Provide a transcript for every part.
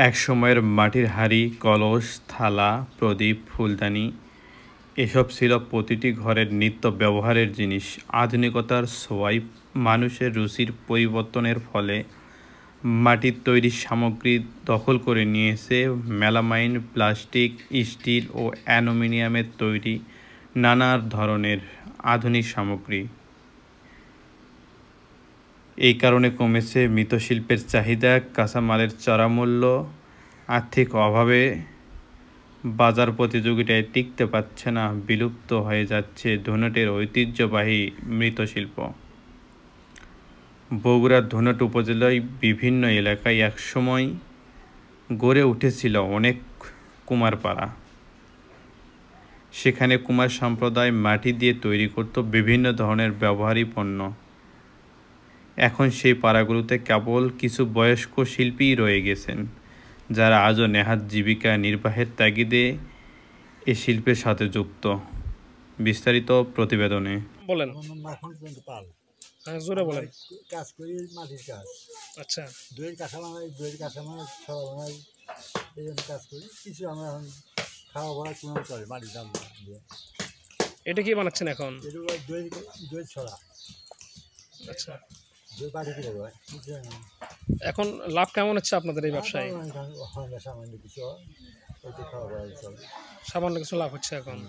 একসময়ের মাটির হাঁড়ি, কলস, থালা, প্রদীপ, ফুলদানি এসব ছিল প্রতিটি ঘরের নিত্য ব্যবহারের জিনিস। আধুনিকতার ছোঁয়ায় মানুষের রুচির পরিবর্তনের ফলে মাটির তৈরি সামগ্রী দখল করে নিয়েছে মেলামাইন, প্লাস্টিক, স্টিল ও অ্যালুমিনিয়ামের তৈরি নানা ধরনের আধুনিক সামগ্রী। এই কারণে কমেছে মৃৎশিল্পের চাহিদা, কাঁচামালের চড়া মূল্য, আর্থিক অভাবে বাজার প্রতিযোগিতায় টিকতে পারছে না, বিলুপ্ত হয়ে যাচ্ছে ধুনটের ঐতিহ্যবাহী মৃৎশিল্প। বগুড়ার ধুনট উপজেলায় বিভিন্ন এলাকায় একসময় গড়ে উঠেছিল অনেক কুমারপাড়া। সেখানে কুমার সম্প্রদায় মাটি দিয়ে তৈরি করত বিভিন্ন ধরনের ব্যবহারিক পণ্য। এখন সেই পাড়াগুলোতে কেবল কিছু বয়স্ক শিল্পীই রয়ে গেছেন, যারা আজও নেহাত জীবিকা নির্বাহের তাগিদে এ শিল্পের সাথে যুক্ত। বিস্তারিত প্রতিবেদনে বলেন। জোরে বলেন। কাজ করি, মাটির কাজ। আচ্ছা, দইয়ের কাঁচা বানাই, ছড়া বানাই, এই জন্য কাজ করি। কিছু আমরা এখন খাওয়া ভরা কোনো করে মাটির দাম দিয়ে। এটা কি বানাচ্ছেন এখন? এটা দই ছড়া। আচ্ছা, দই বাড়ি করে দেয়। এখন লাভ কেমন হচ্ছে আপনাদের এই ব্যবসায়? সামান্য কিছু হয়তো খাওয়া ভরা চলে, সামান্য কিছু লাভ হচ্ছে এখন।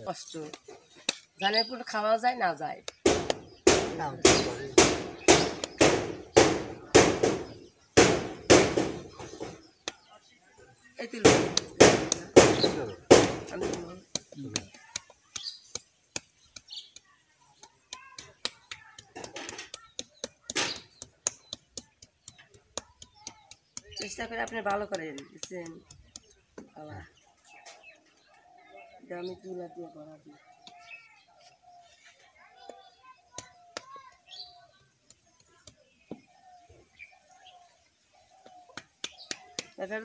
কষ্ট জানের পুরো খাওয়া যায় না যায়। চেষ্টা করে আপনি ভালো করে দিচ্ছেন। আমি তুলা দিয়ে করা দিই।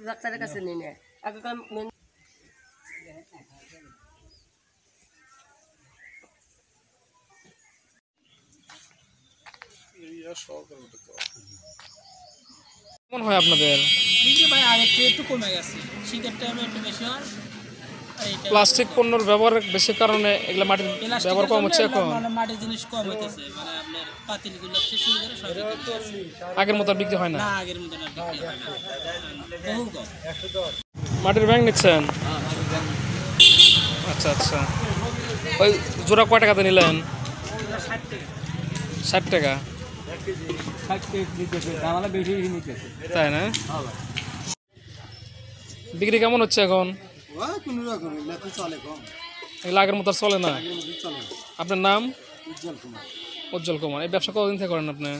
ডাক্তারের কাছে নিয়ে নেয় আগে কেমন হয় আপনাদের? ভাই আগের থেকে একটু কমে গেছে, শীতের টাইমে একটু বেশি হয়। প্লাস্টিক পণ্যের ব্যবহার বেশি কারণে এগুলা মাটির ব্যবহার কম হচ্ছে এখন। মাটির জিনিস কম হইতেছে, মানে আপনার পাতিলগুলো থেকে শুরু করে সব আগের মতো বিক্রি হয় না। আগের মতো না, বিক্রি হয় না, বহু কম। মাটির ব্যাংক নিচ্ছেন? আচ্ছা আচ্ছা, ওই জোড়া কয় টাকাতে নিলেন? 60 টাকা। তাই না? বিক্রি কেমন হচ্ছে এখন? এগুলো আগের মতো চলে না। আপনার নাম? উজ্জ্বল কুমার। এই ব্যবসা কতদিন থেকে করেন আপনি?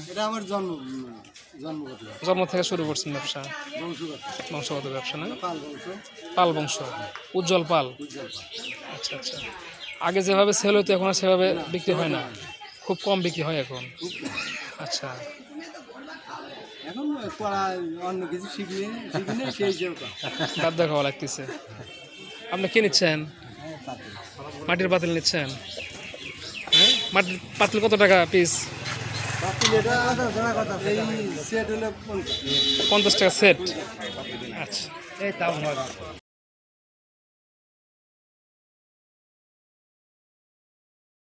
জন্ম থেকে শুরু করছেন ব্যবসা? বংশগত ব্যবসা না? পাল বংশ। উজ্জ্বল পাল। আচ্ছা আচ্ছা, আগে যেভাবে সেল হতো এখন আর সেভাবে বিক্রি হয় না, খুব কম বিক্রি হয় এখন। আচ্ছা, বাদ দেখাওয়া লাগতেছে। আপনি কি নিচ্ছেন? মাটির পাতিল নিচ্ছেন? হ্যাঁ, মাটির পাতিল কত টাকা পিস? 50 টাকা সেট। আচ্ছা।